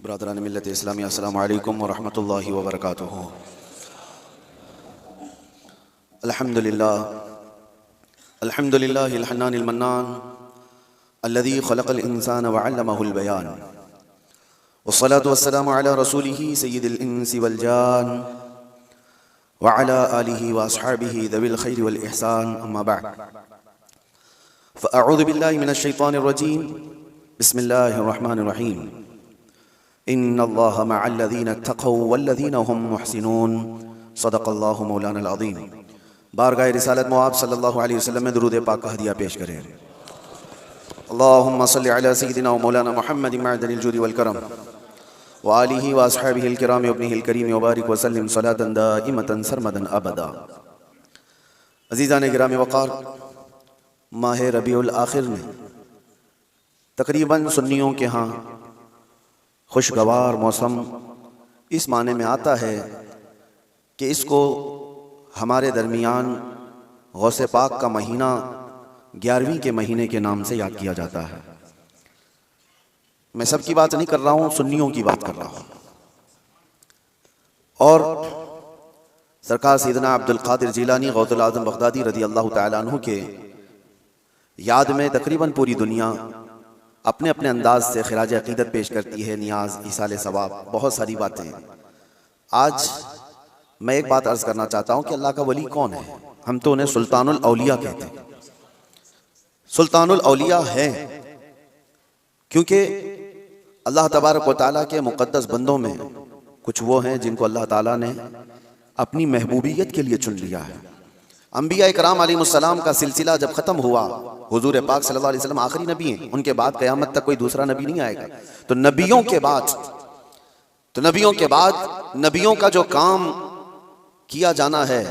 ब्रादरान मिल्लत इस्लामी अस्सलामु अलैकुम व रहमतुल्लाहि व बरकातुहू। अल्हम्दुलिल्लाह अल्हम्दुलिल्लाहिल हन्नानिल मन्नान अल्लज़ी खलक़ल इंसान व अल्लमहुल बयान वस्सलातु वस्सलामु अला रसूलिही सय्यिदिल इंसी वल जान व अला आलिही व अस्हाबिही ज़विल खैरि वल इहसान अम्मा बअद फ़अऊज़ु बिल्लाहि मिनश शैतानिर रजीम बिस्मिल्लाहिर रहमानिर रहीम इन्नल्लाहा मअल्लज़ीना तक़ौ वल्लज़ीना हुम मुहसिनून सदक़ल्लाहु मौलाना अज़ीम। बारगाह रिसालत मुआब सल्लल्लाहु अलैहि वसल्लम में दुरूद पाक का हदिया पेश करें। अल्लाहुम्मा सल्लि अला सय्यिदिना व मौलाना मुहम्मद मअदनिल जुदी वल करम व आलिहि व अस्हाबिहिल किराम व इब्निहिल करीम व बारिक व सल्लिम सलातन दाइमतन सरमदन अबदा। अज़ीज़ान गिराम वक़ार, माह रबीउल आखिर में तकरीबन सुन्नियों के यहाँ खुशगवार मौसम इस माने में आता है कि इसको हमारे दरमियान गौसे पाक का महीना 11वीं के महीने के नाम से याद किया जाता है। मैं सब की बात नहीं कर रहा हूँ, सुन्नियों की बात कर रहा हूँ। और सरकार सैयदना अब्दुल कादिर जिलानी गौसुल आज़म बगदादी रज़ी अल्लाह तआला अन्हु के याद में तकरीबन पूरी दुनिया अपने अपने अंदाज से खिराज अक़ीदत पेश करती है, नियाज, ईसाले सवाब, बहुत सारी बातें। आज मैं एक बात अर्ज़ करना चाहता हूँ कि अल्लाह का वली कौन है। हम तो उन्हें सुल्तानुल औलिया कहते हैं। सुल्तानुल औलिया है क्योंकि अल्लाह तबारक व तआला के मुक़द्दस बंदों में कुछ वो हैं जिनको अल्लाह ताला ने अपनी महबूबियत के लिए चुन लिया है। अंबिया इकराम अलैहिमुस्सलाम का सिलसिला जब ख़त्म हुआ, हुजूर पाक सल्लल्लाहु अलैहि वसल्लम आखिरी नबी हैं, उनके बाद क़यामत तक कोई दूसरा नबी नहीं आएगा। तो नबियों के बाद नबियों का जो काम किया जाना है,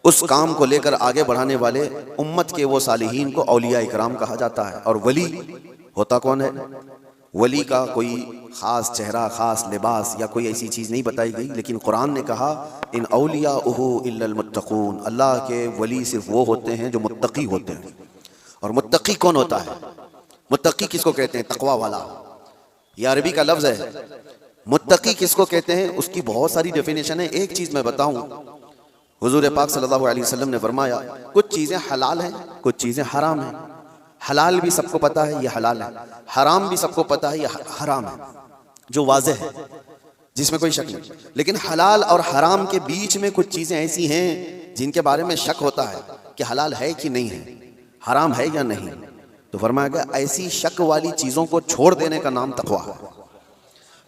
उस काम को लेकर आगे बढ़ाने वाले उम्मत के वो सालिहीन को औलिया इकराम कहा जाता है। और वली होता कौन है? वली का कोई ख़ास चेहरा, ख़ास लिबास या कोई ऐसी चीज़ नहीं बताई गई, लेकिन कुरान ने कहा इन औलियाउहु इल्लल मुत्तक़ून, अल्लाह के वली सिर्फ वो होते हैं जो मुत्तकी होते हैं। और मुत्तकी कौन होता है? मुत्तकी किसको कहते हैं? तकवा वाला। यह अरबी का लफ्ज़ है। मुत्तकी किसको कहते हैं? उसकी बहुत सारी डेफिनेशन है। एक चीज़ मैं बताऊं, हुजूर पाक सल्लल्लाहु अलैहि वसल्लम ने फरमाया कुछ चीज़ें हलाल हैं, कुछ चीज़ें हराम हैं। हलाल भी सबको पता है ये हलाल है, हराम भी सबको पता है ये हराम है, जो वाज़ेह है, जिसमें कोई शक नहीं। लेकिन हलाल और हराम के बीच में कुछ चीज़ें ऐसी हैं जिनके बारे में शक होता है कि हलाल है कि नहीं है, हराम है या नहीं। तो फरमाया गया ऐसी शक वाली चीज़ों को छोड़ देने का नाम तक़वा है,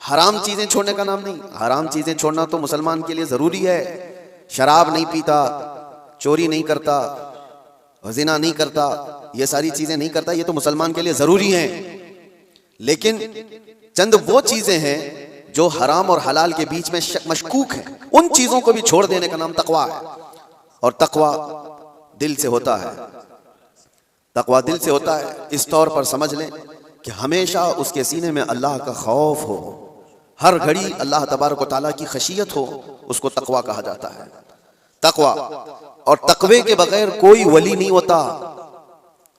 हराम चीज़ें छोड़ने का नाम नहीं। हराम चीज़ें छोड़ना तो मुसलमान के लिए ज़रूरी है। शराब नहीं पीता, चोरी नहीं करता, ज़िना नहीं करता, ये सारी चीज़ें नहीं करता, ये तो मुसलमान के लिए ज़रूरी हैं। लेकिन चंद वो चीज़ें हैं जो हराम और हलाल के बीच में मशकूक हैं, उन चीज़ों को भी छोड़ देने का नाम तक़वा है। और तक़वा दिल से होता है, तक़वा दिल से होता है। इस तौर पर समझ लें कि हमेशा उसके सीने में अल्लाह का खौफ हो, हर घड़ी अल्लाह तबारक व तआला की खशियत हो, उसको तक़वा कहा जाता है। तक़वा और तक़वे के बगैर कोई वली नहीं होता।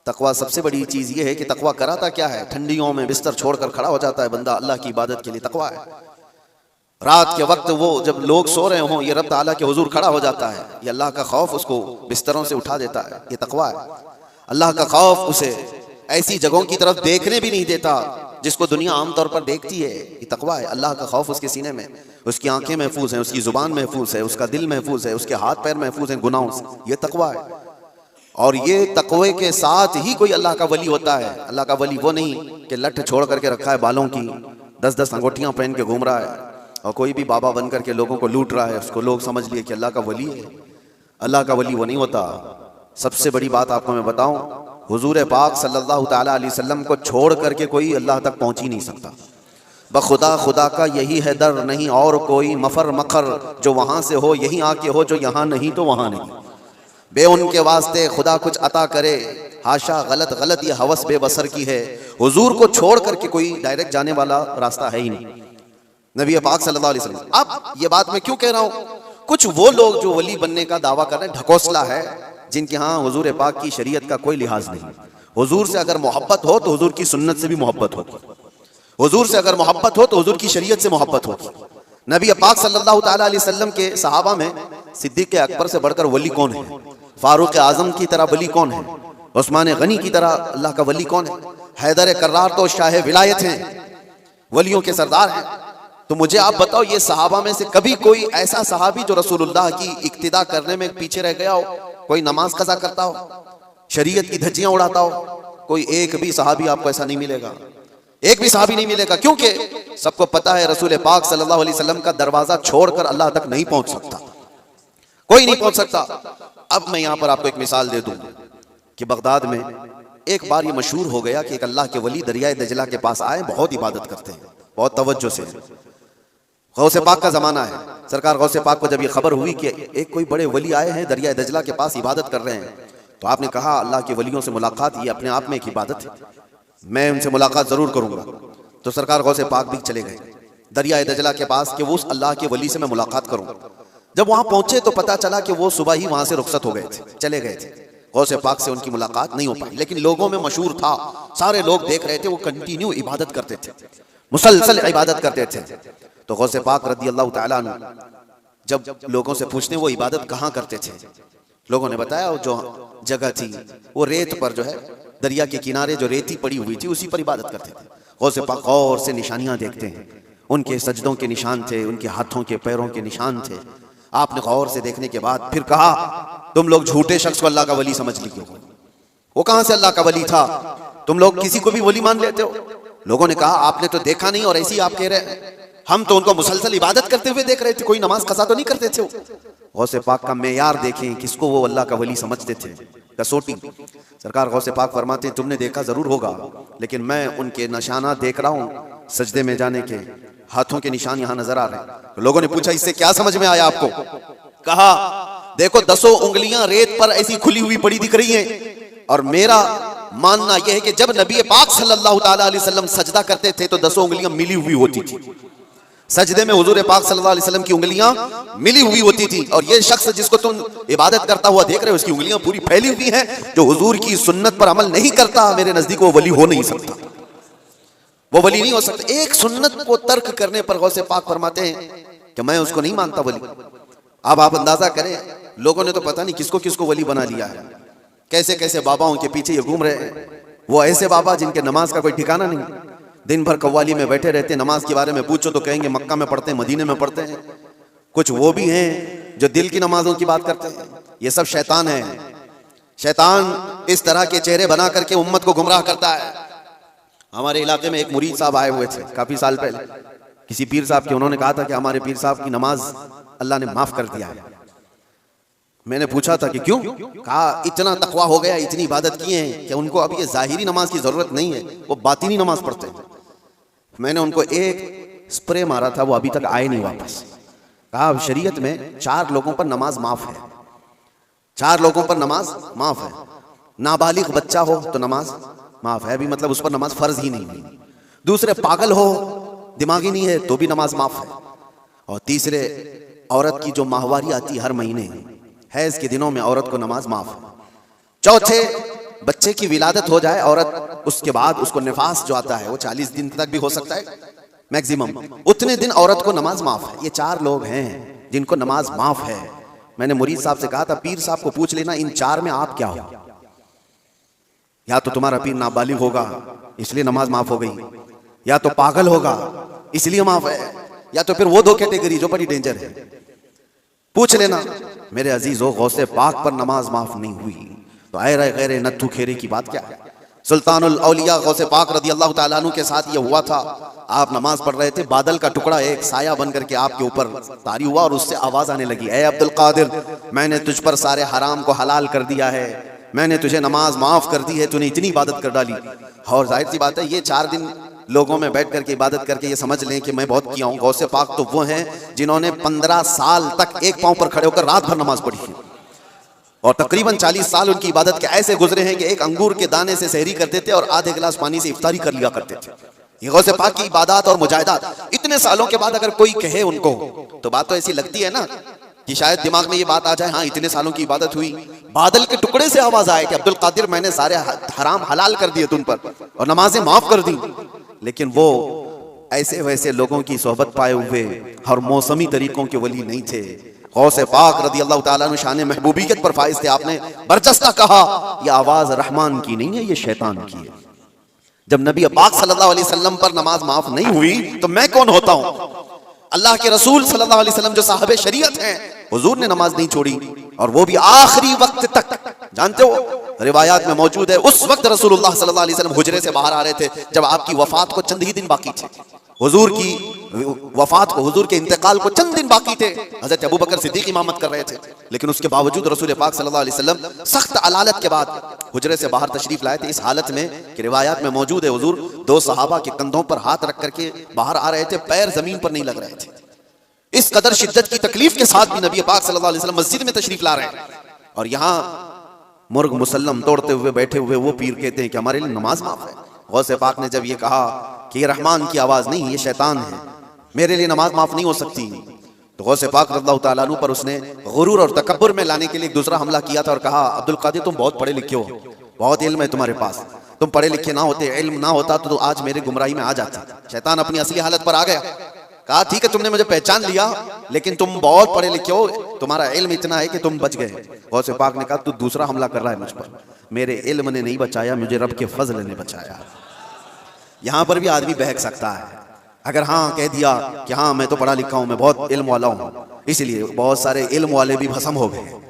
तक़वा सबसे बड़ी चीज़ ये है कि तक़वा कराता क्या है? ठंडियों में बिस्तर छोड़कर खड़ा हो जाता है बंदा अल्लाह की इबादत के लिए, तक़वा है। रात के वक्त वो जब लोग सो रहे हों, ये रब ताला के हुजूर खड़ा हो जाता है, ये अल्लाह का खौफ उसको बिस्तरों से उठा देता है, ये तक़वा है। अल्लाह का खौफ उसे ऐसी जगहों की तरफ देखने भी नहीं देता जिसको दुनिया आमतौर पर देखती है, ये तक़वा है। अल्लाह का खौफ उसके सीने में, उसकी आंखें महफूज हैं, उसकी ज़ुबान महफूज है, उसका दिल महफूज है, उसके हाथ पैर महफूज हैं गुनाहों से, ये तक़वा है। और ये तक़वे के साथ ही कोई अल्लाह का वली होता है। अल्लाह का वली वो नहीं कि लठ छोड़ करके रखा है बालों की, 10-10 अंगूठियाँ पहन के घूम रहा है और कोई भी बाबा बन करके लोगों को लूट रहा है, उसको लोग समझ लिए कि अल्लाह का वली है। अल्लाह का वली वो नहीं होता। सबसे बड़ी बात आपको मैं बताऊं, हुजूर पाक सल्लल्लाहु ताला अलैहि वसल्लम को छोड़ करके कोई अल्लाह तक पहुंच ही नहीं सकता। बखुदा खुदा का यही है दर, नहीं और कोई मफर मखर, जो वहां से हो यहीं आके हो, जो यहाँ नहीं तो वहां नहीं। बे उनके वास्ते खुदा कुछ अता करे, हाशा गलत गलत ये हवस बेबसर की है। हुजूर को छोड़ करके कोई डायरेक्ट जाने वाला रास्ता है ही नहीं, नबी पाक सल्लल्लाहु अलैहि वसल्लम। अब ये बात मैं क्यों कह रहा हूँ? कुछ वो लोग जो वली बनने का दावा कर रहे हैं, ढकोसला है, जिनके यहाँ हुजूर पाक की शरीयत का कोई लिहाज नहीं। हुजूर से अगर मोहब्बत हो तो हुजूर की सुन्नत से भी मोहब्बत हो। हुजूर से अगर मोहब्बत हो तो हुजूर की शरीयत से मोहब्बत होगी। नबी पाक सल्लल्लाहु ताला अलैहि वसल्लम के सहाबा में सिद्दीक़ अकबर से बढ़कर वली कौन है? फारूक आजम की तरह वली कौन है? उस्मान गनी की तरह अल्लाह का वली कौन है? हैदर कर्रार तो शाह विलायत हैं, वलियों के सरदार हैं। तो मुझे आप बताओ, ये सहाबा में से कभी कोई ऐसा सहाबी जो रसूलुल्लाह की इक्तिदा करने में पीछे रह गया हो, कोई नमाज कज़ा करता हो, शरीयत की धज्जियां उड़ाता हो? कोई एक भी सहाबी आपको ऐसा नहीं मिलेगा, एक भी सहाबी नहीं मिलेगा। क्योंकि सबको पता है रसूल पाक सल्लल्लाहु अलैहि वसल्लम का दरवाजा छोड़कर अल्लाह तक नहीं पहुंच सकता, कोई नहीं पहुंच सकता। अब मैं यहां पर आपको एक मिसाल दे दूं कि बगदाद में एक बार ये मशहूर हो गया कि एक अल्लाह के वली दरियाए दजला के पास आए, बहुत इबादत करते हैं, बहुत तवज्जो से। गौसे पाक का जमाना है। सरकार गौसे पाक को जब ये खबर हुई कि एक कोई बड़े वली आए हैं दरियाए दजला के पास इबादत कर रहे हैं, तो आपने कहा अल्लाह के वलियों से मुलाकात ये अपने आप में एक इबादत है, मैं उनसे मुलाकात जरूर करूंगा। तो सरकार गौसे पाक भी चले गए दरियाए दजला के पास कि वो उस अल्लाह के वली से मैं मुलाकात करूं। जब वहां पहुंचे तो पता चला कि वो सुबह ही वहां से रुखसत हो गए थे, चले गए थे। गौसे पाक से उनकी मुलाकात नहीं हो पाई, लेकिन लोगों में मशहूर था, सारे लोग देख रहे थे, वो कंटिन्यू इबादत करते थे, मुसलसल इबादत करते थे। तो गौसे पाक रदी अल्लाह तआला अन्हु जब लोगों से पूछने वो इबादत कहाँ करते थे, लोगों ने बताया जो जगह थी वो रेत पर जो है दरिया के किनारे जो रेती पड़ी हुई थी उसी पर इबादत करते थे। गौसे पाक गौर से निशानियां देखते हैं, उनके सजदों के निशान थे, उनके हाथों के पैरों के निशान थे। आपने गौर से देखने के बाद फिर कहा तुम लोग झूठे शख्स को अल्लाह का वली समझ लिए हो, वो कहां से अल्लाह का वली था, तुम लोग किसी को भी वली मान लेते हो। लोगों ने कहा आपने तो देखा नहीं और ऐसे ही आप कह रहे हैं, हम तो उनको मुसलसल इबादत करते हुए देख रहे थे, कोई नमाज कज़ा तो नहीं करते थे। गौसे पाक का मेयार देखें, किसको वो अल्लाह का वली समझते थे, कसौटी। सरकार गौसे पाक फरमाते तुमने देखा जरूर होगा, लेकिन मैं उनके निशाना देख रहा हूँ, सजदे में जाने के हाथों के निशान यहाँ नजर आ रहे हैं। तो लोगों ने पूछा इससे क्या समझ में आया आपको? कहा देखो 10 उंगलियां रेत पर ऐसी खुली हुई पड़ी दिख रही हैं, और मेरा मानना यह है कि जब नबी पाक सल्लल्लाहु ताला अलैहि वसल्लम सजदा करते थे तो 10 उंगलियां मिली हुई होती थी। सजदे में हुजूर पाक सल्लल्लाहु अलैहि वसल्लम की उंगलियां मिली हुई होती थी, और ये शख्स जिसको तुम इबादत करता हुआ देख रहे हो उसकी उंगलियां पूरी फैली हुई हैं। जो हुजूर की सुन्नत पर अमल नहीं करता मेरे नजदीक वो वली हो नहीं सकता, वो वली नहीं हो सकता। एक सुन्नत को तर्क करने पर गौसे पाक फरमाते हैं कि मैं उसको नहीं मानता वली। अब आप अंदाजा करें, लोगों ने तो पता नहीं किसको किसको वली बना लिया है, कैसे कैसे बाबाओं के पीछे ये घूम रहे हैं। वो ऐसे बाबा जिनके नमाज का कोई ठिकाना नहीं, दिन भर कव्वाली में बैठे रहते, नमाज के बारे में पूछो तो कहेंगे मक्का में पढ़ते हैं, मदीने में पढ़ते हैं। कुछ वो भी हैं जो दिल की नमाजों की बात करते हैं। ये सब शैतान है। शैतान इस तरह के चेहरे बना करके उम्मत को गुमराह करता है। हमारे इलाके में एक मुरीद साहब आए हुए थे काफी साल पहले, किसी पीर साहब के, उन्होंने कहा था कि हमारे पीर साहब की नमाज अल्लाह ने माफ कर दिया है। मैंने पूछा था कि क्यों? कहा इतना तकवा हो गया, इतनी इबादत किए हैं कि उनको अब ये जाहिरी नमाज की जरूरत नहीं है, वो बातिनी नमाज पढ़ते हैं। मैंने उनको एक स्प्रे मारा था, वो अभी तक आए नहीं वापस। कहा शरीयत में 4 लोगों पर नमाज माफ है, 4 लोगों पर नमाज माफ है। नाबालिग बच्चा हो तो नमाज माफ है, अभी मतलब उस पर नमाज फर्ज ही नहीं हुई। दूसरे पागल हो, दिमागी नहीं है तो भी नमाज माफ है। और तीसरे औरत की जो माहवारी आती हर महीने, हैज के दिनों में औरत को नमाज माफ है। चौथे बच्चे की विलादत हो जाए औरत, उसके बाद उसको निफास जो आता है वो 40 दिन तक भी हो सकता है मैक्सिमम, उतने दिन औरत को नमाज माफ है। ये 4 लोग हैं जिनको नमाज माफ है। मैंने मुरीद साहब से कहा था पीर साहब को पूछ लेना इन 4 में आप क्या हो, या तो तुम्हारा पीर नाबालिग होगा इसलिए नमाज माफ हो गई, या तो पागल होगा इसलिए माफ है, या तो फिर वो 2 कैटेगरी जो बड़ी डेंजर है। पूछ लेना मेरे अजीजों, गौसे पाक पर नमाज माफ नहीं हुई तो ऐरे गैरे नत्थु खेरे की बात क्या है। सुल्तानुल औलिया गौसे पाक रदी अल्लाह तआला अन्हु के साथ ये हुआ था। आप नमाज पढ़ रहे थे, बादल का टुकड़ा एक साया बन करके आपके ऊपर तारी हुआ और उससे आवाज आने लगी, ऐ अब्दुल कादिर मैंने तुझ पर सारे हराम को हलाल कर दिया है, मैंने तुझे नमाज माफ कर दी है, तूने इतनी इबादत कर डाली। और जाहिर सी बात है ये 4 दिन लोगों में बैठ करके इबादत करके ये समझ लें कि मैं बहुत किया हूँ। गौसे पाक तो वो हैं जिन्होंने 15 साल तक एक पांव पर खड़े होकर रात भर नमाज पढ़ी है, और तकरीबन 40 साल उनकी इबादत के ऐसे गुजरे हैं कि एक अंगूर के दाने से सहरी करते थे और आधे गिलास पानी से इफ्तारी कर लिया करते थे। ये गौसे पाक की इबादत और मुजाहिदात इतने सालों के बाद अगर कोई कहे उनको तो बात तो ऐसी लगती है ना कि शायद दिमाग में ये बात आ जाए, हाँ इतने सालों की इबादत हुई, बादल के टुकड़े से आवाज आए कि अब्दुल कादिर मैंने सारे हराम हलाल कर दिए तुम पर और नमाजें माफ कर दी। लेकिन वो ऐसे वैसे लोगों की सोहबत पाए हुए हर मौसमी तरीकों के वली नहीं थे। गौसे पाक रदी अल्लाह ताला अन्हु शान महबूबियत पर फाइज थे। आपने बरजस्ता कहा यह आवाज रहमान की नहीं है, ये शैतान की है। जब नबी पाक सल्लल्लाहु अलैहि वसल्लम पर नमाज माफ नहीं हुई तो मैं कौन होता हूं? अल्लाह के रसूल सल्लल्लाहु अलैहि वसल्लम जो साहबे शरीयत हैं, हुजूर ने नमाज नहीं छोड़ी, और वो भी आखिरी वक्त तक। जानते हो रिवायात में मौजूद है, उस वक्त रसूलुल्लाह सल्लल्लाहु अलैहि वसल्लम हुजरे से बाहर आ रहे थे जब आपकी वफात को चंद ही दिन बाकी थे। हुजूर की वफात को, हुजूर के इंतकाल को चंद दिन बाकी थे। हजरत अबू बकर सिद्दीक इमामत कर रहे थे, लेकिन उसके बावजूद रसूल पाक सल्लल्लाहु अलैहि वसल्लम सख्त अलालत के बाद हुजरे से बाहर तशरीफ लाए थे। इस हालत में कि रिवायात में मौजूद है, हुजूर दो सहाबा के कंधों पर हाथ रख करके बाहर आ रहे थे, पैर जमीन पर नहीं लग रहे थे। इस कदर शिद्दत की तकलीफ के साथ भी नबी पाक सल्लल्लाहु अलैहि वसल्लम मस्जिद में तशरीफ ला रहे हैं, और यहाँ मुर्ग मुसल्लम तोड़ते हुए बैठे हुए वो पीर कहते हैं कि हमारे लिए नमाज माफ है। गौसे पाक ने जब ये कहा कि ये रहमान की आवाज नहीं, ये शैतान है, मेरे लिए नमाज माफ नहीं हो सकती, तो गौसे पाक रज़ियल्लाहु ताला अन्हु पर उसने गुरूर और तकब्बुर में लाने के लिए एक दूसरा हमला किया था और कहा, अब्दुल कादिर तुम बहुत पढ़े लिखे हो, बहुत इल्म है तुम्हारे पास, तुम पढ़े लिखे ना होते, इल्म ना होता तो आज मेरे गुमराही में आ जाते। शैतान अपनी असली हालत पर आ गया। कहा ठीक है तुमने मुझे पहचान लिया, लेकिन तुम बहुत पढ़े लिखे हो, तुम्हारा इल्म इतना है कि तुम बच गए। गौसे पाक ने कहा तू दूसरा हमला कर रहा है मुझ पर, मेरे इल्म ने नहीं बचाया, मुझे रब के फजल ने बचाया। यहां पर भी आदमी बहक सकता है, अगर हाँ कह दिया कि हाँ मैं तो पढ़ा लिखा हूं, मैं बहुत इल्म वाला हूं, इसलिए बहुत सारे इल्म वाले भी भस्म हो गए,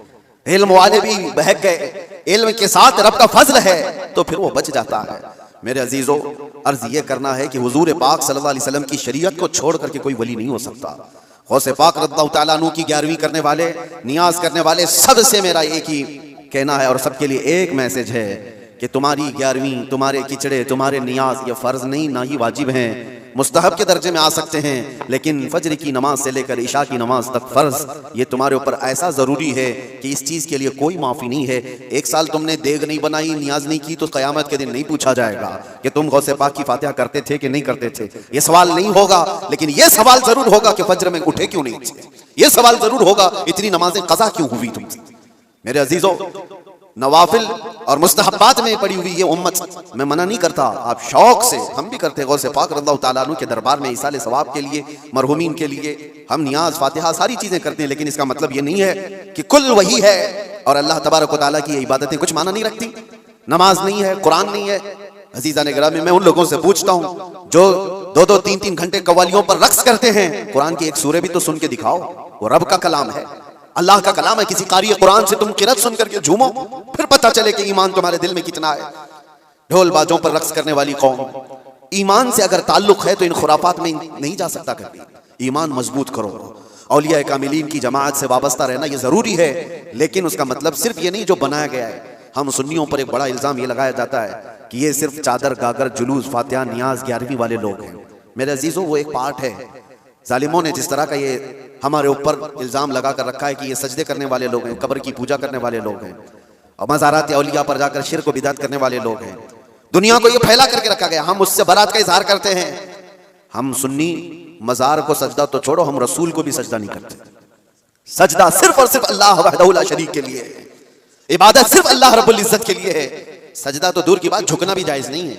इल्म वाले भी बहक गए। इल्म के साथ रब का फजल है तो फिर वो बच जाता है। मेरे अजीजों, अर्ज ये करना है कि हुजूर पाक सल्लल्लाहु अलैहि वसल्लम की शरीयत को छोड़ करके कोई वली नहीं हो सकता। गौसे पाक रज़ियल्लाहु ताला अन्हु की 11वीं करने वाले, नियाज करने वाले सबसे मेरा एक ही कहना है और सबके लिए एक मैसेज है कि तुम्हारी 11वीं, तुम्हारे किचड़े, तुम्हारे नियाज ये फर्ज नहीं, ना ही वाजिब हैं, मुस्तहब के दर्जे में आ सकते हैं, लेकिन फजर की नमाज से लेकर इशा की नमाज तक फर्ज ये तुम्हारे ऊपर ऐसा जरूरी है कि इस चीज के लिए कोई माफी नहीं है। एक साल तुमने देग नहीं बनाई, नियाज नहीं की, तो कयामत के दिन नहीं पूछा जाएगा कि तुम गौसे पाक की फातिहा करते थे कि नहीं करते थे। ये सवाल नहीं होगा, लेकिन ये सवाल जरूर होगा कि फजर में उठे क्यों नहीं थे। ये सवाल जरूर होगा इतनी नमाजें कज़ा क्यों हुई तुमसे। मेरे अजीजों, नवाफिल और मुस्तहब्बात में पड़ी हुई ये उम्मत, मैं मना नहीं करता, आप शौक से, हम भी करते हैं गौसे पाक रज़ियल्लाहु ताला अन्हु के दरबार में इसाले सवाब के लिए, मरहुमीन के लिए हम नियाज, फातिहा सारी चीजें करते हैं, लेकिन इसका मतलब ये नहीं है कि कुल वही है और अल्लाह तबारक व तआला की ये इबादतें कुछ माना नहीं रखती। नमाज नहीं है, कुरान नहीं है। अजीज़ान गिरामी, मैं उन लोगों से पूछता हूँ जो 2-2, 3-3 घंटे कव्वालियों पर रक्स करते हैं, कुरान की एक सूरे भी तो सुन के दिखाओ, वो रब का कलाम है, अल्लाह का कलाम है। किसी कारी कुरान से तुम किरत सुन करके झूमो, फिर पता चले कि ईमान तुम्हारे दिल में कितना है। ढोल बाजों पर रक्स करने वाली कौम, ईमान से अगर ताल्लुक है तो इन खुराफात में नहीं जा सकता कभी। ईमान मजबूत करो, औलिया कामिलीन की जमात से वाबस्ता रहना ये जरूरी है, लेकिन उसका मतलब सिर्फ ये नहीं जो बनाया गया है। हम सुन्नियों पर एक बड़ा इल्जाम ये लगाया जाता है कि ये सिर्फ चादर, गागर, जुलूस, फातिहा, नियाज, 11वीं वाले लोग हैं। मेरे अजीजों, वो एक पार्ट है। जालिमों ने जिस तरह का ये हमारे ऊपर इल्जाम लगा कर रखा है कि ये सजदे करने वाले लोग हैं, कब्र की पूजा करने वाले लोग हैं, और मज़ारात औलिया पर जाकर शिर्क व बिदअत करने वाले लोग हैं, दुनिया को ये फैला करके रखा गया। हम उससे बरात का इजहार करते हैं। हम सुन्नी मज़ार को सजदा तो छोड़ो, हम रसूल को भी सजदा नहीं करते। सजदा सिर्फ और सिर्फ अल्लाह वहदहु ला शरीक के लिए है, इबादत सिर्फ अल्लाह रब्बुल इज्जत के लिए है। सजदा तो दूर की बात, झुकना भी जायज नहीं है,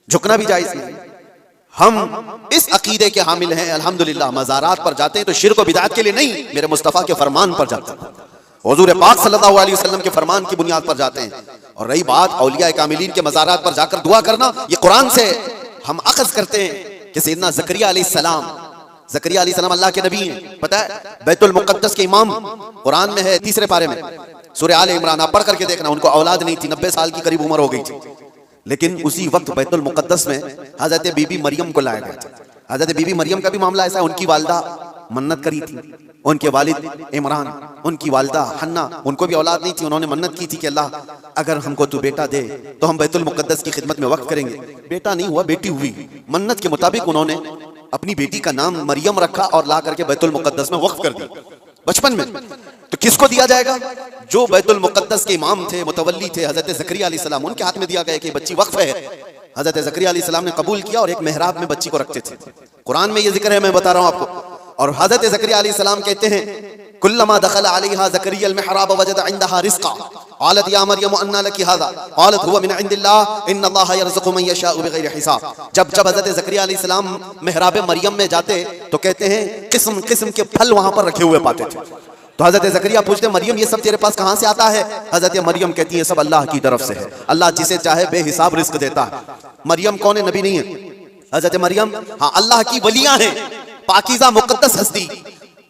झुकना भी जायज नहीं है। हम इस अकीदे के हामिल हैं, अल्हम्दुलिल्लाह, मज़ारात पर जाते हैं तो शिर्क व बिदअत के लिए नहीं, मेरे मुस्तफ़ा के फरमान पर जाते हैं, हुज़ूर पाक सल्लल्लाहु अलैहि वसल्लम के फरमान की बुनियाद पर जाते हैं। और रही बात औलिया कामिलीन के मज़ारात पर जाकर दुआ करना, ये कुरान से हम अख़ज़ करते हैं कि सैयदना ज़करिया अलैहिस्सलाम, ज़करिया अलैहिस्सलाम अल्लाह के नबी हैं, पता है, बैतुल मुक़द्दस के इमाम, कुरान में है 3 पारे में, सूरह आले इमरान, आप पढ़ करके देखना। उनको औलाद नहीं थी, 90 साल की करीब उम्र हो गई थी, लेकिन उसी वक्त बैतुल मुक़द्दस में हज़रत बीबी मरियम को लाया गया था। हज़रत बीबी मरियम का भी मामला ऐसा है, उनकी वालिदा मन्नत करी थी, उनके वालिद इमरान, उनकी वालिदा हन्ना, उनको भी औलाद नहीं थी, उन्होंने मन्नत की थी कि अल्लाह अगर हमको तू बेटा दे तो हम बैतुल मुक़द्दस की खिदमत में वक्फ करेंगे। बेटा नहीं हुआ, बेटी हुई। मन्नत के मुताबिक उन्होंने अपनी बेटी का नाम मरियम रखा और ला करके बैतुल मुक़द्दस में वक्फ कर दिया बचपन में। तो किसको दिया जाएगा? जो बैतुल मुक़द्दस के इमाम थे, मुतवल्ली थे, हज़रत ज़करिया अलैहिस्सलाम, उनके हाथ में दिया गया कि बच्ची वक्फ है। हज़रत ज़करिया अलैहिस्सलाम ने कबूल किया और एक मेहराब में बच्ची को रखते थे। कुरान में ये जिक्र है, मैं बता रहा हूँ आपको। और हज़रत ज़करिया अलैहिस्सलाम कहते हैं कुल्लमा दखल अलैहा ज़करिया अल-मिहराब वजद इंदहा रिज़्क़ा क़ालत या मरियम अन्ना लकी हाज़ा क़ालत हुवा मिन इंदिल्लाह इन्नल्लाहा यरज़ुक़ु मन यशाअ बिग़ैरि हिसाब। जब जब हज़रत ज़करिया अलैहिस्सलाम मिहराब मरियम में जाते तो कहते हैं किस्म किस्म के फल वहां पर रखे हुए पाते थे। तो हज़रत ज़करिया पूछते मरियम ये सब तेरे पास कहां से आता है? हज़रत मरियम कहती है सब अल्लाह की तरफ से है, अल्लाह जिसे चाहे बेहिसाब रिज़्क़ देता है। मरियम कौन है? नबी नहीं है। हज़रत मरियम हाँ अल्लाह की वलियां हैं, पाकीज़ा मुक़द्दस हस्ती,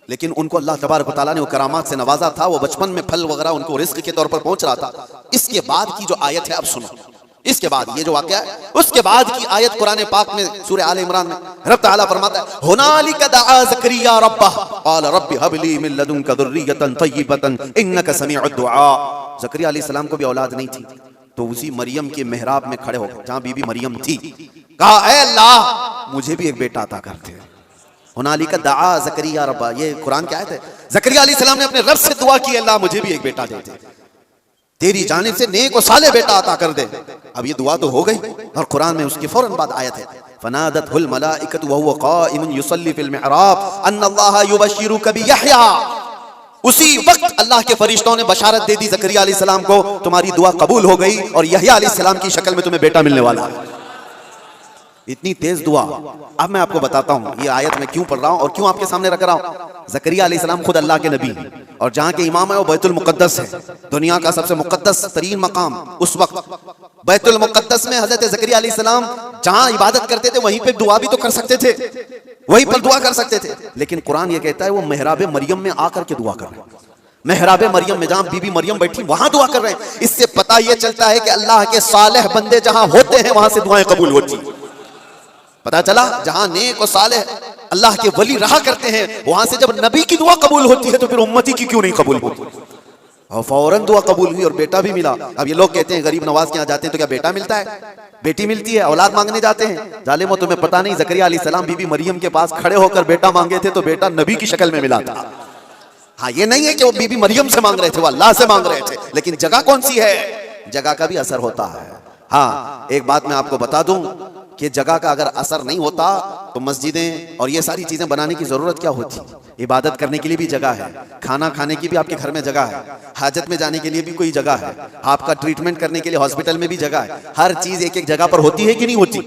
लेकिन उनको अल्लाह तबारक व तआला ने वो करामात से नवाजा था। वो बचपन में फल वगैरह उनको रिस्क के तौर पर पहुंच रहा था। इसके बाद की जो आयत है अब सुनो, इसके बाद ये जो वाक़या है उसके बाद की आयत कुरान पाक में सूरह आल इमरान में रब तआला फरमाता है हुनालिका दआ ज़करिया रब्बह क़ाल रब्बि हबली मिन लदुनका ज़ुर्रियतन तय्यिबतन इन्नका समीउद दुआ। ज़करिया अलैहिस्सलाम को भी औलाद नहीं थी, तो उसी मरियम के मेहराब में खड़े होकर जहां बीबी मरियम थी कहा ऐ अल्लाह मुझे भी एक बेटा अता कर दे। हुनालिका दआ ज़करिया रब्बा, ये कुरान की आयत है। ज़करिया अलैहिस्सलाम ने अपने रब से दुआ की अल्लाह मुझे भी एक बेटा दे दे, तेरी जानिब से नेक और साले बेटा अता कर दे। अब ये दुआ तो हो गई और कुरान में उसके फौरन बाद आयत है फनादतहुल मलाइकतु व हुवा क़ाइमुन युसल्ली फिल मिहराब अन्नल्लाहा युबश्शिरुका बियहया। उसी वक्त अल्लाह के फरिश्तों ने बशारत दे दी ज़करिया अलैहिस्सलाम को तुम्हारी दुआ कबूल हो गई और यहया अलैहिस्सलाम की शक्ल में तुम्हें बेटा मिलने वाला है। इतनी तेज दुआ। अब मैं आपको बताता हूँ ये आयत मैं क्यों पढ़ रहा हूँ और क्यों आपके सामने रख रहा हूँ। ज़करिया अलैहिस्सलाम खुद अल्लाह के नबी और जहाँ के इमाम है वो बैतुल मुक़द्दस है, दुनिया का सबसे मुक़द्दस तरीन मकाम। उस वक्त बैतुल मुक़द्दस में हज़रत ज़करिया अलैहिस्सलाम जहाँ इबादत करते थे वहीं पे दुआ भी तो कर सकते थे, वहीं पर दुआ कर सकते थे, लेकिन कुरान ये कहता है वो मेहराब मरियम में आकर के दुआ कर रहे हैं। मेहराब मरियम में जहां बीबी मरियम बैठी वहां दुआ कर रहे हैं। इससे पता यह चलता है कि अल्लाह के सालेह बंदे जहां होते हैं वहां से दुआएं कबूल होती हैं। पता चला जहां नेक और सालेह अल्लाह के वली रहा करते हैं वहां से जब नबी की दुआ कबूल होती है तो फिर उम्मती की क्यों नहीं कबूल होती। और फौरन दुआ कबूल हुई और बेटा भी मिला। अब ये लोग कहते हैं गरीब नवाज के यहाँ जाते हैं तो क्या बेटा मिलता है? बेटी मिलती है, औलाद मांगने जाते हैं। जालिमो तुम्हें पता नहीं ज़करिया अलैहिस्सलाम बीबी मरियम के पास खड़े होकर बेटा मांगे थे तो बेटा नबी की शक्ल में मिला था। हाँ ये नहीं है कि वो बीबी मरियम से मांग रहे थे, वो अल्लाह से मांग रहे थे, लेकिन जगह कौन सी है? जगह का भी असर होता है। हाँ एक बात मैं आपको बता दूं कि जगह का अगर असर नहीं होता तो मस्जिदें और ये सारी चीजें बनाने की जरूरत क्या होती। इबादत करने के लिए भी जगह है, खाना खाने की भी आपके घर में जगह है, हाजत में जाने के लिए भी कोई जगह है, आपका ट्रीटमेंट करने के लिए हॉस्पिटल में भी जगह है। हर चीज एक एक जगह पर होती है कि नहीं होती?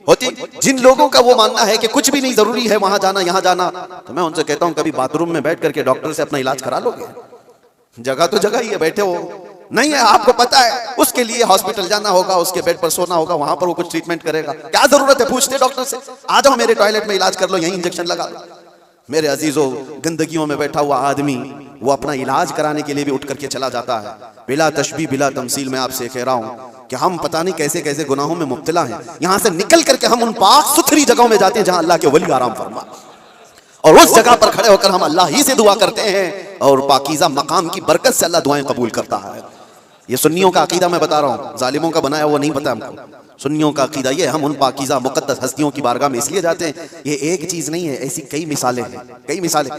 होती। जिन लोगों का वो मानना है कि कुछ भी नहीं जरूरी है वहां जाना यहाँ जाना, तो मैं उनसे कहता हूँ कभी बाथरूम में बैठ करके डॉक्टर से अपना इलाज करा लोगे? जगह तो जगह ही है, बैठे हो नहीं है, आपको पता है उसके लिए हॉस्पिटल जाना होगा, उसके बेड पर सोना होगा, वहां पर वो कुछ ट्रीटमेंट करेगा। क्या जरूरत है? पूछते डॉक्टर से, आ जाओ मेरे टॉयलेट में इलाज कर लो, यहीं इंजेक्शन लगा लो। मेरे अजीजों, गंदगियों में बैठा हुआ आदमी वो अपना इलाज कराने के लिए भी उठ करके चला जाता है। बिला तशबीह बिला तमसील मैं आपसे कह रहा हूँ कि हम पता नहीं कैसे कैसे गुनाहों में मुब्तला हैं। यहाँ से निकल करके हम उन पाक सुथरी जगहों में जाते हैं जहाँ अल्लाह के वली आराम फरमा, और उस जगह पर खड़े होकर हम अल्लाह ही से दुआ करते हैं और पाकीज़ा मकाम की बरकत से अल्लाह दुआएं कबूल करता है। ये सुन्नियों का अकीदा मैं बता रहा हूँ, जालिमों का बनाया वो नहीं पता हमको। सुन्नियों का अकीदा ये, हम उन पाकीज़ा मुक़द्दस हस्तियों की बारगाह में इसलिए जाते हैं। ये एक चीज़ नहीं है, ऐसी कई मिसालें हैं, कई मिसालें।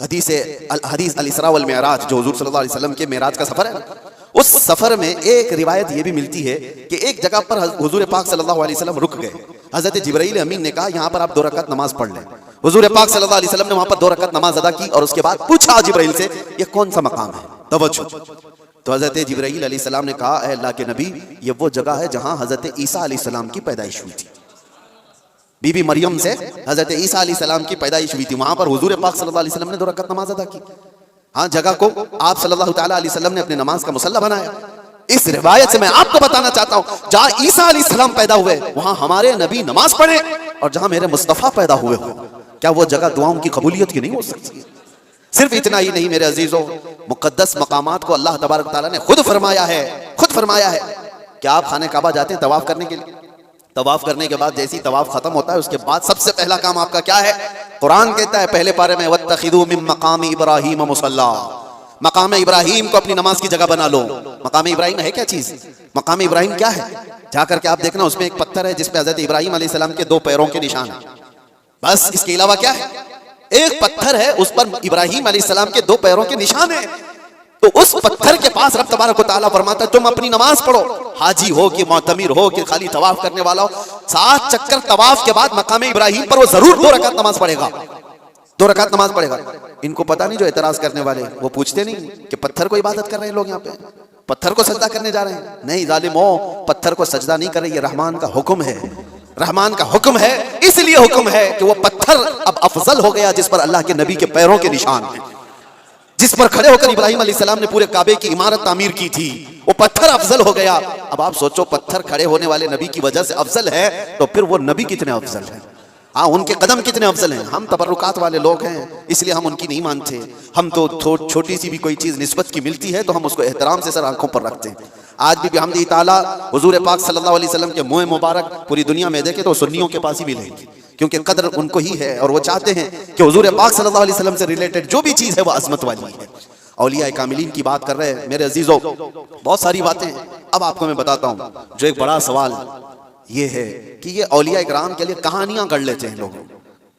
हदीस अल-इसरा वल मिअराज जो हुज़ूर सल्लल्लाहु अलैहि वसल्लम के मेराज का सफ़र है, उस सफ़र में एक रिवायत ये भी मिलती है कि एक जगह पर हुज़ूर पाक सल्लल्लाहु अलैहि वसल्लम रुक गए। हज़रत जिब्राइल अमीन ने कहा यहाँ पर आप 2 रकात नमाज पढ़ लें। हुज़ूर पाक सल्लल्लाहु अलैहि वसल्लम ने वहाँ पर 2 रकात नमाज अदा की और उसके बाद पूछा जिब्राइल से ये कौन सा मकाम है? तवज्जो। तो हज़रत जिब्राइल अलैहिस्सलाम ने कहा ऐ अल्लाह के नबी, ये वो जगह है जहाँ हज़रत ईसा अलैहिस्सलाम की पैदाइश हुई थी। बीबी मरियम से हज़रत ईसा अलैहिस्सलाम की पैदाइश हुई थी, वहाँ पर हुज़ूर पाक सल्लल्लाहु अलैहि वसल्लम ने 2 रकात नमाज अदा की। हाँ, जगह को आप सल्लल्लाहु तआला अलैहि वसल्लम ने अपने नमाज का मुसल्ला बनाया। इस रिवायत से मैं आपको बताना चाहता हूँ, जहाँ ईसा अलैहिस्सलाम पैदा हुए वहाँ हमारे नबी नमाज पढ़े, और जहाँ मेरे मुस्तफ़ा पैदा हुए हो, क्या वो जगह दुआओं की कबूलियत की नहीं हो सकती? सिर्फ इतना ही नहीं मेरे अजीजों, मुक़द्दस मकामात को अल्लाह तबारक तआला ने खुद फरमाया है कि आप खाने काबा जाते हैं तवाफ करने के लिए। तवाफ करने के बाद जैसे ही तवाफ खत्म होता है उसके बाद सबसे पहला काम आपका क्या है? कुरान कहता है पहले पारे में वत्तखिदू मिन मकाम इब्राहीम मुसल्ला, मकाम इब्राहीम को अपनी नमाज की जगह बना लो। मकाम इब्राहीम है क्या चीज? मकाम इब्राहीम क्या है? जाकर के आप देखना, उसमें एक पत्थर है जिसपे हजरत इब्राहीम अलैहिस्सलाम के 2 पैरों के निशान है, बस इसके अलावा क्या है? एक पत्थर है, उस पर इब्राहीम अलैहिस्सलाम के 2 पैरों के निशान है। तो उस पत्थर के पास रब तबारक व तआला फरमाता है तुम अपनी नमाज पढ़ो, हाजी हो कि मुअतमिर हो कि खाली तवाफ करने वाला हो, 7 चक्कर तवाफ के बाद मकाम इब्राहीम पर वो जरूर 2 रकात नमाज पढ़ेगा। 2 रकात नमाज पढ़ेगा। इनको पता नहीं, जो एतराज करने वाले वो पूछते नहीं कि पत्थर को इबादत कर रहे हैं लोग, यहाँ पे पत्थर को सजदा करने जा रहे हैं। नहीं जालिमो, पत्थर को सजदा नहीं कर रहे, ये रहमान का हुक्म है, रहमान का हुक्म है। इसलिए हुक्म है कि वो पत्थर अब अफजल हो गया जिस पर अल्लाह के नबी के पैरों के निशान हैं, जिस पर खड़े होकर इब्राहिम अलैहिस्सलाम ने पूरे काबे की इमारत तामीर की थी, वो पत्थर अफजल हो गया। अब आप सोचो, पत्थर खड़े होने वाले नबी की वजह से अफजल है, तो फिर वो नबी कितने अफजल है, हाँ उनके कदम कितने अफजल हैं। हम तबर्रुकात वाले लोग हैं, इसलिए हम उनकी नहीं मानते। हम तो छोटी सी भी कोई चीज निस्बत की मिलती है तो हम उसको एहतराम से सर आंखों पर रखते हैं। आज भी बिहम्दिही ताला हुजूर पाक सल्लल्लाहु अलैहि वसल्लम के मुँह मुबारक पूरी दुनिया में देखे तो सुन्नियों के पास ही मिलेंगे, क्योंकि कदर उनको ही है और वो चाहते हैं कि हुजूर पाक सल्लल्लाहु अलैहि वसल्लम से रिलेटेड जो भी चीज है वो अजमत वाली है। औलिया कामिलीन की बात कर रहे हैं मेरे अजीजों, बहुत सारी बातें। अब आपको मैं बताता हूँ, जो एक बड़ा सवाल ये है कि ये औलिया इकराम के लिए कहानियां गढ़ लेते हैं लोग,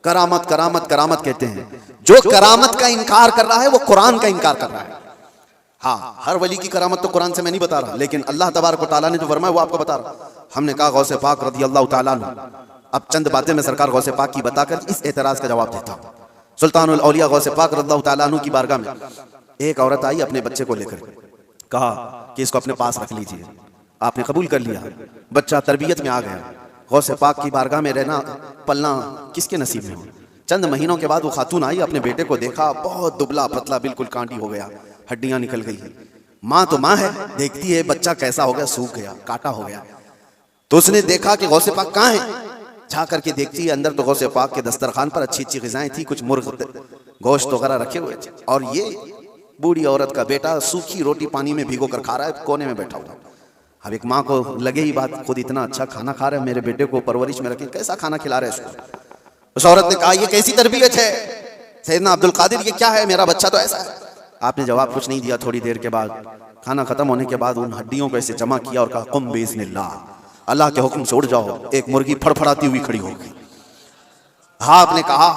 करामत करामत करामत कहते हैं। जो करामत का इनकार कर रहा है वो कुरान का इनकार कर रहा है। हाँ, हर वली की करामत तो कुरान से मैं नहीं बता रहा, लेकिन अल्लाह तबारक व तआला ने जो फरमाया वो आपको बता रहा। हमने कहा गौसे पाक रज़ी अल्लाह तआला अन्हु, अब चंद बातें मैं सरकार गौसे पाक की बताकर इस एतराज का जवाब देता हूँ। सुल्तानुल औलिया गौसे पाक रज़ी अल्लाह तआला अन्हु की बारगाह में एक औरत आई अपने बच्चे को लेकर, कहा कि इसको अपने पास रख लीजिए। आपने कबूल कर लिया, बच्चा तरबियत में आ गया। गौसे पाक की बारगाह में रहना पलना किसके नसीब में हो। चंद महीनों के बाद वो खातून आई, अपने बेटे को देखा, बहुत दुबला पतला, बिल्कुल कांटी हो गया, हड्डियां निकल गई। माँ तो माँ है, देखती है बच्चा कैसा हो गया, सूख गया, काटा हो गया। तो उसने देखा कि गौसे पाक कहाँ है, जा करके देखती है अंदर तो गौसे पाक के दस्तरखान पर अच्छी अच्छी ग़िज़ाएं थी, कुछ मुर्ग गोश्त वगैरह रखे हुए थे, और ये बूढ़ी औरत का बेटा सूखी रोटी पानी में भिगो कर खा रहा है, कोने में बैठा हुआ। अब एक माँ को लगे ही बात, खुद इतना अच्छा खाना खा रहे हैं, मेरे बेटे को परवरिश में रखे, कैसा खाना खिला रहे हैं उसको। उस औरत ने कहा ये कैसी तरबियत है सैयदना अब्दुल कादिर, ये क्या है, मेरा बच्चा तो ऐसा है। आपने जवाब कुछ नहीं दिया। थोड़ी देर के बाद, खाना खत्म होने के बाद, उन हड्डियों को ऐसे जमा किया और कहा कुम बिइज़्निल्लाह, अल्लाह के हुक्म से उड़ जाओ। एक मुर्गी फड़फड़ाती हुई खड़ी हो गई। हाँ, आपने कहा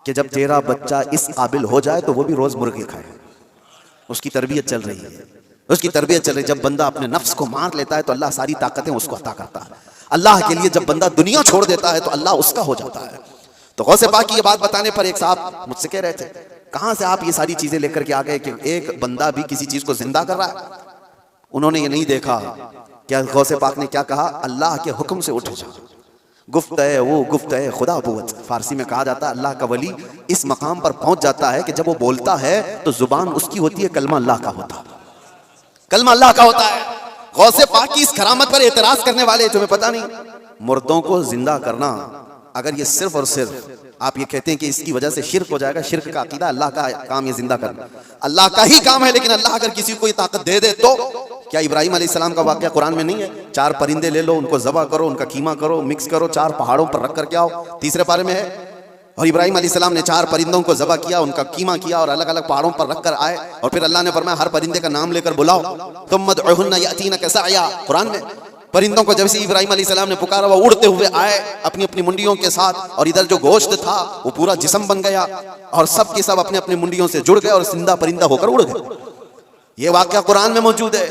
कि जब तेरा बच्चा इस काबिल हो जाए तो वो भी रोज मुर्गी खाए। उसकी तरबियत चल रही है, उसकी तरबियत चल रही है। जब बंदा अपने नफ्स को मार लेता है तो अल्लाह सारी ताकतें उसको अता करता है। अल्लाह के लिए जब बंदा दुनिया छोड़ देता है तो अल्लाह उसका हो जाता है। तो गौसे पाक की ये बात बताने पर एक साहब मुझसे कह रहे थे, कहां से आप ये सारी चीजें लेकर के आ गए कि एक बंदा भी किसी चीज को जिंदा कर रहा है। उन्होंने ये नहीं देखा क्या गौसे पाक ने क्या कहा, अल्लाह के हुक्म से उठ जा। गुफ्त है वो गुफ्त है खुदा बुवत, फारसी में कहा जाता है अल्लाह का वली इस मकाम पर पहुंच जाता है कि जब वो बोलता है तो जुबान उसकी होती है, कलमा अल्लाह का होता है, कलमा अल्लाह का होता है। गौसे पाक की इस करामत पर एतराज करने वाले, तुम्हें पता नहीं, मुर्दों को जिंदा करना, अगर ये सिर्फ और सिर्फ आप ये कहते हैं कि इसकी वजह से शिर्क हो जाएगा, शिर्क का अकीदा, अल्लाह का काम ये जिंदा करना अल्लाह का ही काम है। लेकिन अल्लाह अगर किसी को ये ताकत दे दे तो क्या इब्राहिम अलैहिस्सलाम का वाक़या कुरान में नहीं है? 4 परिंदे ले लो, उनको ज़बह करो, उनका कीमा करो, मिक्स करो, 4 पहाड़ों पर रख करके आओ, तीसरे पारे में है। और इब्राहिम अलैहिस्सलाम ने 4 परिंदों को ज़बह किया, उनका कीमा किया और अलग अलग पहाड़ों पर रख कर आए, और फिर अल्लाह ने फरमाया हर परिंदे का नाम लेकर बुलाओ, तुम मदउहुन्ना यातीनका सअया। कुरान में परिंदों को जब से इब्राहिम अलैहिस्सलाम ने पुकारा वो उड़ते हुए आए अपनी अपनी मुंडियों के साथ, और इधर जो गोश्त था वो पूरा जिस्म बन गया और सब के सब अपने अपने मुंडियों से जुड़ गए और जिंदा परिंदा होकर उड़ गए। ये वाक़या कुरान में मौजूद है।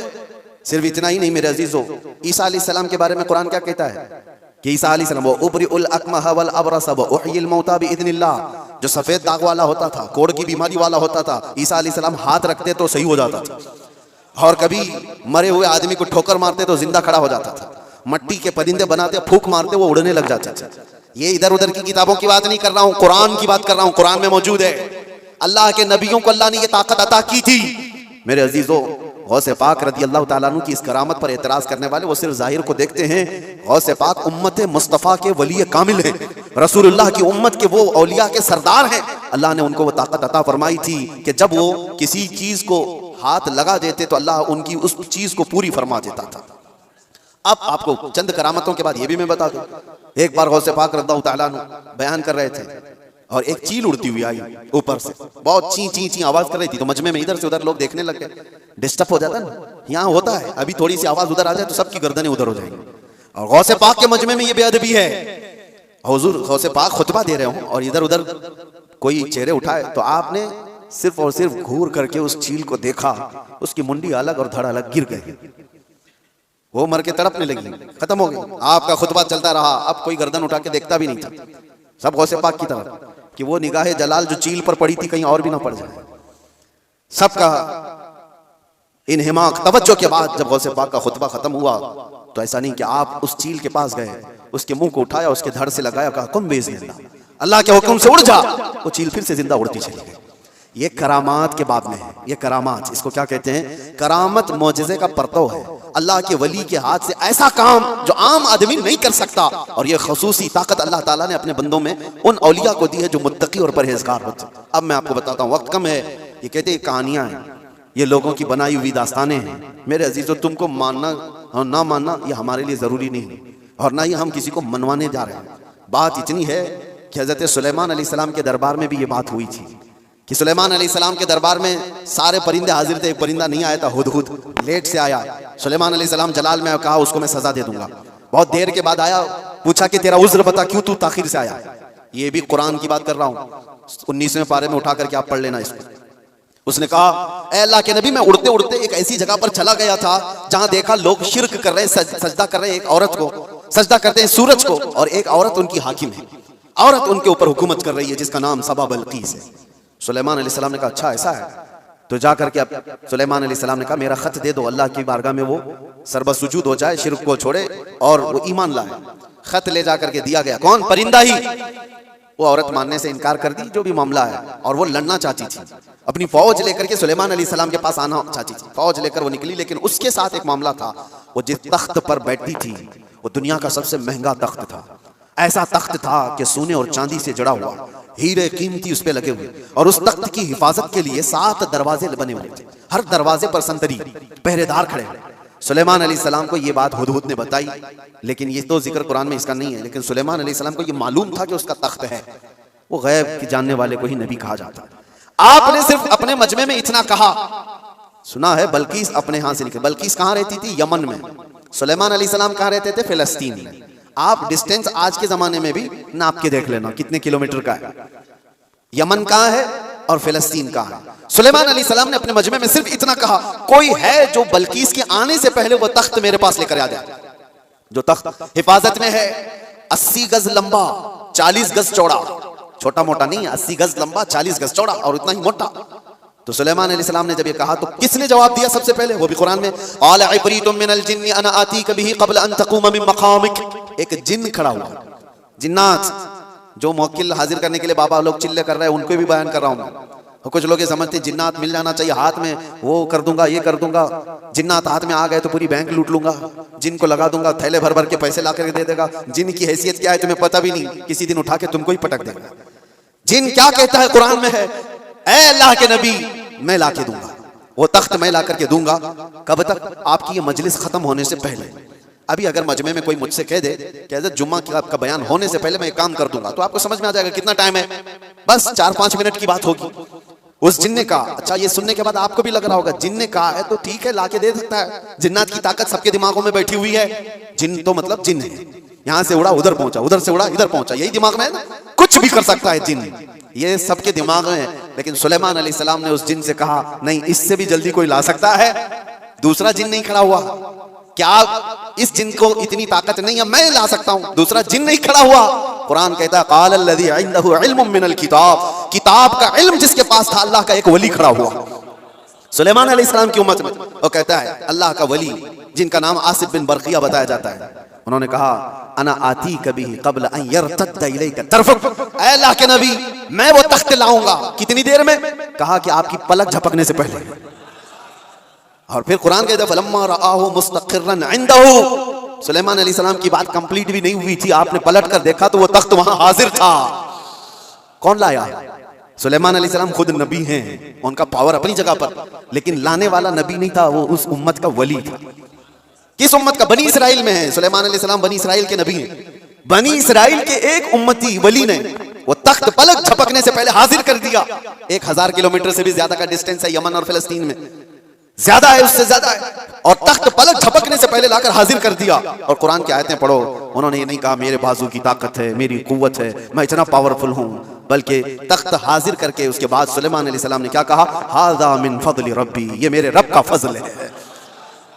सिर्फ इतना ही नहीं मेरे अजीजों, ईसा अलैहिस्सलाम के बारे में कुरान क्या कहता है कि ईसा अलैहिस्सलाम वो उबरिउल अकमह वल अबरस व उहयिल मौता बिइज़्निल्लाह, जो सफेद दाग वाला होता था, कोढ़ की बीमारी वाला होता था, ईसा अलैहिस्सलाम हाथ रखते तो सही हो जाता था, और कभी मरे हुए आदमी को ठोकर मारते तो जिंदा खड़ा हो जाता था, मट्टी के परिंदे बनाते फूंक मारते वो उड़ने लग जाते थे। ये इधर उधर की किताबों की बात नहीं कर रहा हूँ, कुरान की बात कर रहा हूँ। कुरान में मौजूद है, अल्लाह के नबियों को अल्लाह ने ये ताकत अता की थी। मेरे अजीजों, गौसे पाक रज़ी अल्लाह तआला अन्हु की इस करामत पर एतराज करने वाले वो सिर्फ जाहिर को देखते हैं। गौसे पाक उम्मत मुस्तफ़ा के वली कामिल हैं, रसूलुल्लाह की उम्मत के वो औलिया के सरदार हैं। अल्लाह ने उनको वो ताकत अता फरमाई थी कि जब वो किसी चीज को हाथ लगा देते तो अल्लाह उनकी उस चीज को पूरी फरमा देता था। अब आपको चंद करामतों के बाद ये भी मैं बता दूं, एक बार गौसे पाक रज़ियल्लाहु तआला अन्हु बयान कर रहे थे और एक चील उड़ती हुई आई ऊपर से, बहुत ची ची ची आवाज कर रही थी। तो मजमे में इधर से उधर लोग देखने लग गए, डिस्टर्ब हो जाता ना, यहाँ होता है, अभी थोड़ी सी आवाज उधर आ जाए तो सबकी गर्दनें उधर हो जाएंगी। और गौसे पाक के मजमे में ये बेअदबी है, हुजूर गौसे पाक खुतबा दे रहे हो और इधर उधर कोई चेहरे उठाए तो आपने सिर्फ और सिर्फ घूर करके उस चील को देखा, उसकी मुंडी अलग और धड़ अलग गिर गई, वो मर के तड़पने लगी, खत्म हो गई। आपका खुतबा चलता रहा, अब कोई गर्दन उठा के देखता भी नहीं था, सब गौसे पाक की तरफ। कि वो निगाहे जलाल जो चील पर पड़ी थी कहीं और भी ना पड़ जाए। सबका इन्हिमाक तवज्जो के बाद जब गौसे पाक का खुतबा खत्म हुआ तो ऐसा नहीं कि आप उस चील के पास गए, उसके मुंह को उठाया, उसके धड़ से लगाया, कहा कुम बेइज़्निल्लाह, अल्लाह के हुक्म से उड़ जा। वो चील फिर से जिंदा उड़ती चली गई। ये करामात के बाब में है। ये करामात, इसको क्या कहते हैं? करामत मौजिज़े का परतव है। अल्लाह के वली के हाथ से ऐसा काम जो आम आदमी नहीं कर सकता, और ये खसूसी ताकत अल्लाह ताला ने अपने बंदों में उन औलिया को दी है जो मुत्तकी और परहेजगार होते हैं। अब मैं आपको बताता हूँ, वक्त कम है। ये कहते हैं कहानियां हैं, ये लोगों की बनाई हुई दास्तानें हैं। मेरे अजीजों, तुमको मानना और ना मानना ये हमारे लिए जरूरी नहीं है, और ना ही हम किसी को मनवाने जा रहे हैं। बात इतनी है कि हजरत सुलेमान अलैहिस्सलाम के दरबार में भी ये बात हुई थी कि सुलेमान अलैहिस्सलाम के दरबार में सारे परिंदे हाजिर थे, एक परिंदा नहीं आया था, हुदहुद लेट से आया। सुलेमान अलैहिस्सलाम जलाल में कहा उसको मैं सजा दे दूंगा। बहुत देर के बाद आया, पूछा कि तेरा उज्र बता, क्यों तू ताखिर से आया? ये भी कुरान की बात कर रहा हूँ, 19वें पारे में उठा करके आप पढ़ लेना इसको। उसने कहा, ऐ अल्लाह के नबी, मैं उड़ते उड़ते एक ऐसी जगह पर चला गया था जहां देखा लोग शिर्क कर रहे हैं, सजदा कर रहे हैं, एक औरत को सजदा करते हैं, सूरज को, और एक औरत उनकी हाकिम है, औरत उनके ऊपर हुकूमत कर रही है जिसका नाम सबा बल्कीस है। सुलेमान अलैहिस्सलाम ने कहा अच्छा ऐसा है, तो जा करके अब सुलेमान अलैहिस्सलाम ने कहा मेरा खत दे दो, अल्लाह की बारगाह में वो सर्वसुजूद हो जाए, शिर्क को छोड़े और वो ईमान लाए। खत ले जा करके दिया गया, कौन? परिंदा ही। वो औरत मानने से इनकार कर दी, जो भी मामला है, और वो लड़ना चाहती थी, अपनी फौज लेकर के सुलेमान अलैहिस्सलाम के पास आना चाहती थी। फौज लेकर वो निकली, लेकिन उसके साथ एक मामला था। वो जिस तख्त पर बैठी थी वो दुनिया का सबसे महंगा तख्त था। ऐसा तख्त था कि सोने और चांदी से जड़ा हुआ, हीरे कीमती उस पे लगे हुए, और उस तख्त की हिफाजत के लिए 7 दरवाजे बने हुए थे। हर दरवाजे पर संतरी पहरेदार खड़े हैं। सुलेमान अलैहिस्सलाम को ये बात हुदहुद ने बताई, लेकिन ये तो जिक्र कुरान में इसका नहीं है, लेकिन सुलेमान अलैहिस्सलाम को ये मालूम था कि उसका तख्त है। वो गैब की जानने वाले को ही नबी कहा जाता है। आपने सिर्फ अपने मजमे में इतना कहा, सुना है बल्कीस अपने यहां से निकली। बल्कीस कहां रहती थी? यमन में। सुलेमान अलैहिस्सलाम कहां रहते थे? फिलिस्तीन में। आप डिस्टेंस आज के जमाने में भी नाप के देख लेना कितने किलोमीटर का है। यमन कहां है और फिलिस्तीन कहां है? सुलेमान अलैहिस्सलाम ने अपने मजमे में सिर्फ इतना कहा, कोई है जो बल्कीस के आने से पहले वो तख्त मेरे पास लेकर आ जाए। जो तख्त हिफाजत में है, 80 गज लंबा, 40 गज चौड़ा, छोटा मोटा नहीं है, 80 गज लंबा, 40 गज चौड़ा और उतना ही मोटा। तो सुलेमान अलैहिस्सलाम ने जब ये कहा तो किसने जवाब दिया सबसे पहले? वो भी कुरान में, आल इफरीतुम मिनल जिन्नि अना आतीक बिही क़ब्ल अन तक़ूम मिन मक़ामिक। एक जिन खड़ा हुआ, जिन्नात जो मुवक्किल हाजिर करने के लिए बाबा लोग चिल्ले कर रहे हैं, उनको भी बयान कर रहा हूं। कुछ लोग ये समझते जिन्नात मिल जाना चाहिए हाथ में, वो कर दूंगा, ये कर दूंगा। जिन्नात हाथ में आ गए तो पूरी बैंक लूट लूंगा, जिन को लगा दूंगा, थैले भर भर के पैसे ला करके दे देगा। जिन की हैसियत क्या है तुम्हें पता भी नहीं, किसी दिन उठा के तुमको ही पटक देगा। जिन क्या कहता है कुरान में है, ऐ अल्लाह के नबी मैं ला के दूंगा, वो तख्त मैं ला करके दूंगा। कब तक? आपकी ये मजलिस खत्म होने से पहले। अभी अगर मजमे में कोई मुझसे कह दे कि हज़रत जुम्मा का बयान होने से पहले मैं काम कर दूंगा, तो आपको समझ में आ जाएगा कितना टाइम है। बस 4-5 मिनट की बात होगी। उस जिन ने कहा, अच्छा ये सुनने के बाद आपको भी लग रहा होगा जिन ने कहा है तो ठीक है, लाके दे सकता है। जिन्नात की ताकत सबके दिमागों में बैठी हुई है। जिन तो मतलब जिन है, यहां से उड़ा उधर पहुंचा, उधर से उड़ा इधर पहुंचा, यही दिमाग में है ना। कुछ भी कर सकता है जिन, ये सबके दिमाग में है। लेकिन सुलेमान अलैहिस्सलाम ने उस जिन से कहा, नहीं, इससे भी जल्दी कोई ला सकता है। दूसरा जिन नहीं खड़ा हुआ, क्या इस जिन को इतनी ताकत नहीं है, मैं ला सकता हूं। दूसरा जिन नहीं खड़ा हुआ। कुरान कहता है, क़ाल अल्लज़ी इंदहु इल्मुम मिनल किताब, किताब का इल्म जिसके पास था, अल्लाह का एक वली खड़ा हुआ सुलेमान अलैहिस्सलाम की उम्मत में। वो कहता है अल्लाह का वली, जिनका नाम आसिफ बिन बरकिया बताया जाता है, उन्होंने कहा, अना आती कभी क़ब्ल अन यरतद्द इलैका तर्फुक, ऐ अल्लाह के नबी मैं वो तख्त लाऊंगा। कितनी देर में? कहा कि आपकी पलक झपकने से पहले। और फिर कुरान कहता है, फलम्मा रआहु मुस्तक़िर्रन इंदहु, सुलेमान अलैहिस्सलाम की बात कंप्लीट भी नहीं हुई थी, आपने पलट कर देखा तो वो तख्त वहां हाजिर था। कौन लाया? सुलेमान अलैहिस्सलाम खुद नबी हैं, उनका पावर अपनी जगह पर, लेकिन लाने वाला नबी नहीं था, वो उस उम्मत का वली था। किस उम्मत का? बनी इसराइल में है। सुलेमान अलैहिस्सलाम बनी इसराइल के नबी हैं। बनी इसराइल के एक उम्मती वली ने वो तख्त पलक झपकने से पहले हाजिर कर दिया। 1000 किलोमीटर से भी ज्यादा का डिस्टेंस है यमन और फिलिस्तीन में, ज्यादा है, उससे ज्यादा है, और तख्त पलक झपकने से पहले लाकर हाजिर कर दिया। और कुरान की आयतें पढ़ो, उन्होंने ये नहीं कहा मेरे बाजू की ताकत है, मेरी कुव्वत है, मैं इतना पावरफुल हूं, बल्कि तख्त हाजिर करके उसके बाद सुलेमान अलैहिस्सलाम ने क्या कहा, हाज़ा मिन फज़्ल रब्बी, ये मेरे रब का फजल है,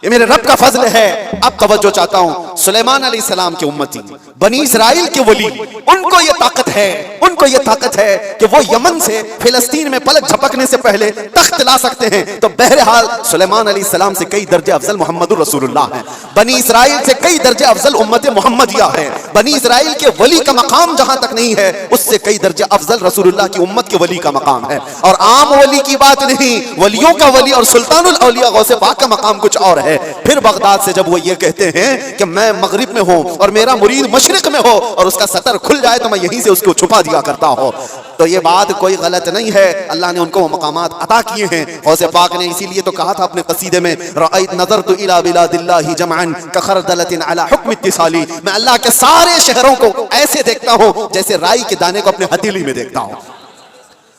ये मेरे रब का फजल है। अब तवज्जो चाहता हूं, सुलेमान अलैहिस्सलाम के उम्मती, बनी इस्राइल के वली, उनको ये ताकत है, उनको ये ताकत है कि वो यमन से फिलिस्तीन में पलक झपकने से पहले तख्त ला सकते हैं। तो बहरहाल सुलेमान अलैहिस्सलाम से कई दर्जे अफजल मोहम्मदुर रसूलुल्लाह है, बनी इस्राइल से कई दर्जे अफजल उम्मत मोहम्मदिया है। बनी इस्राइल के वली का मकाम जहां तक नहीं है, उससे कई दर्जे अफजल रसूलुल्लाह की उम्मत के वली का मकाम है। और आम वली की बात नहीं, वलियों का वली और सुल्तानुल औलिया गौसे पाक का मकाम कुछ और है। फिर बगदाद से जब वो ये कहते हैं कि मैं मगरिब में हूं और मेरा मुरीद मशरिक में हो और उसका सतर खुल जाए तो मैं यहीं से उसको छुपा दिया करता हूं, तो ये बात कोई गलत नहीं है। अल्लाह ने उनको वो मकामात अता किए हैं। गौसे पाक ने इसीलिए तो कहा था अपने कसीदे में, रअयत नज़रतु इला बिलादिल्लाहि जमअन कखरदलतिन अला हुक्म इत्तिसाली, मैं अल्लाह के सारे शहरों को ऐसे देखता हूं जैसे राई के दाने को अपने हथेली में देखता हूं।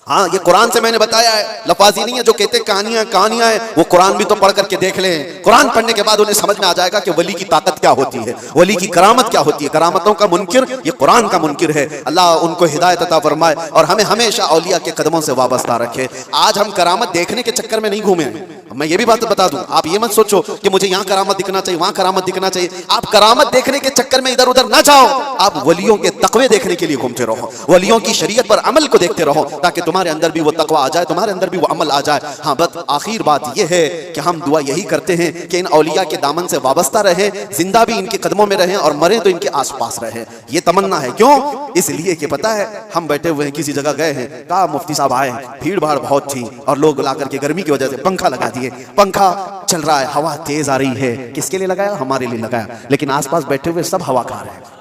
हाँ, ये कुरान से मैंने बताया है, लफाजी नहीं है। जो कहते कहानियां हैं, वो कुरान भी तो पढ़ करके देख लें। कुरान पढ़ने के बाद उन्हें समझ में आ जाएगा कि वली की ताकत क्या होती है, वली की करामत क्या होती है। करामतों का मुनकिर ये कुरान का मुनकिर है। अल्लाह उनको हिदायत अता फरमाए और हमें हमेशा औलिया के कदमों से वाबस्ता रखे। आज हम करामत देखने के चक्कर में नहीं घूमे। मैं ये भी बात बता दूं, आप ये मत सोचो कि मुझे यहाँ करामत दिखना चाहिए, वहां करामत दिखना चाहिए। आप करामत देखने के चक्कर में इधर उधर ना जाओ, आप वलियों के तकवे देखने के लिए घूमते रहो, वलियों की शरीयत पर अमल को देखते रहो, ताकि तुम्हारे अंदर भी वो तकवा आ जाए, तुम्हारे अंदर भी वो अमल आ जाए। हाँ, बस आखिर बात यह है कि हम दुआ यही करते हैं कि इन औलिया के दामन से वाबस्ता रहें, जिंदा भी इनके कदमों में रहें और मरे तो इनके आसपास रहें। ये तमन्ना है। क्यों? इसलिए कि पता है, हम बैठे हुए हैं, किसी जगह गए हैं, कहा मुफ्ती साहब आए, भीड़ भाड़ बहुत थी और लोग ला करके गर्मी की वजह से पंखा लगा दिए, पंखा चल रहा है, हवा तेज आ रही है। किसके लिए लगाया? हमारे लिए लगाया। लेकिन आसपास बैठे हुए सब हवा खा रहे हैं।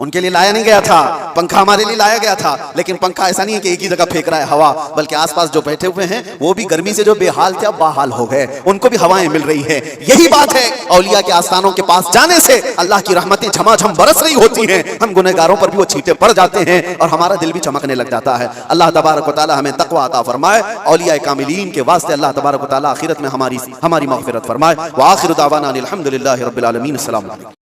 उनके लिए लाया नहीं गया था पंखा, हमारे लिए लाया गया था। लेकिन पंखा ऐसा नहीं है कि एक ही जगह फेंक रहा है हवा, बल्कि आसपास जो बैठे हुए हैं वो भी गर्मी से जो बेहाल थे अब बाहाल हो गए, उनको भी हवाएं मिल रही है। यही बात है, औलिया के आस्थानों के पास जाने से अल्लाह की रहमतें झमाझम बरस रही होती हैं। हम गुनहगारों पर भी वो छींटे पड़ जाते हैं और हमारा दिल भी चमकने लग जाता है। अल्लाह तबारक व तआला हमें तकवा अता फरमाए। औलिया कामिलीन के वास्ते अल्लाह तबारक व तआला आखिरत में हमारी मग़फ़िरत फरमाए। व आखिरु दावाना अनिल हम्दुलिल्लाहि रब्बिल आलमीन। अस्सलामु अलैकुम।